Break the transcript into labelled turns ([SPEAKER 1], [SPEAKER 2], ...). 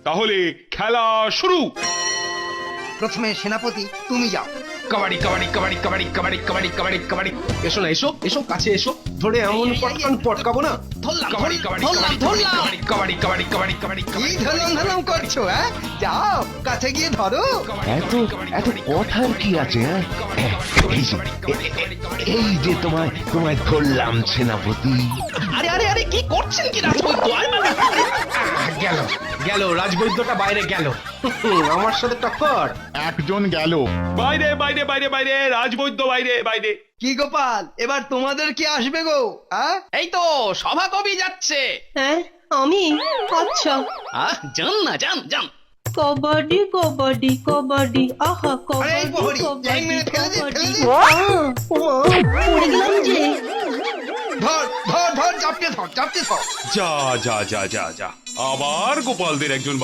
[SPEAKER 1] তাহলে খেলা শুরু।
[SPEAKER 2] প্রথমে সেনাপতি তুমি যাও।
[SPEAKER 3] কাবাডি কাবাডি কাবাডি কাবাডি কাবাডি কাবাডি কাবাডি কাবাডি। এসো না, এসো এসো, কাছে এসো। ধরে এমন পটকান পটকাবো না।
[SPEAKER 2] ধরলাম
[SPEAKER 3] কাবাডি কাবাডি
[SPEAKER 2] ধরলাম
[SPEAKER 3] কাবাডি
[SPEAKER 2] ধরলাম।
[SPEAKER 3] কাবাডি কাবাডি কাবাডি কাবাডি
[SPEAKER 2] কি ধরলাম ধরলাম করছো? হ্যাঁ, যাও কাছে গিয়ে ধরো।
[SPEAKER 4] এত এত কথার কি আছে? এই যে তোমায় তোমায় ধরলাম সেনাপতি।
[SPEAKER 3] আরে আরে আরে, কি করছেন কি রাজবৈদ্য? গেল গেল, রাজবৈদ্যটা বাইরে গেল। আমার সাথে টক্কর।
[SPEAKER 5] একজন গেল।
[SPEAKER 1] বাইরে বাইরে বাইরে বাইরে, রাজবৈদ্য বাইরে বাইরে।
[SPEAKER 2] কি গোপাল, এবার তোমাদের কি আসবে গো? হ্যাঁ,
[SPEAKER 3] এই তো সভাকবি যাচ্ছে।
[SPEAKER 6] হ্যাঁ আমি? আচ্ছা।
[SPEAKER 3] যান না, যান যান।
[SPEAKER 6] কবাডি কবাডি কবাডি, আহা
[SPEAKER 2] আরে এই
[SPEAKER 6] কবাডি
[SPEAKER 2] প্রহরী, ল্যাং
[SPEAKER 6] কবাডি
[SPEAKER 2] মেরে ফেলে দে, ফেলে দে।
[SPEAKER 6] পড়ে গেলাম যে।
[SPEAKER 2] ধর ধর ধর, চাপতে ধর, চাপতে ধর।
[SPEAKER 1] যা যা যা যা যা, আবার গোপালদের একজন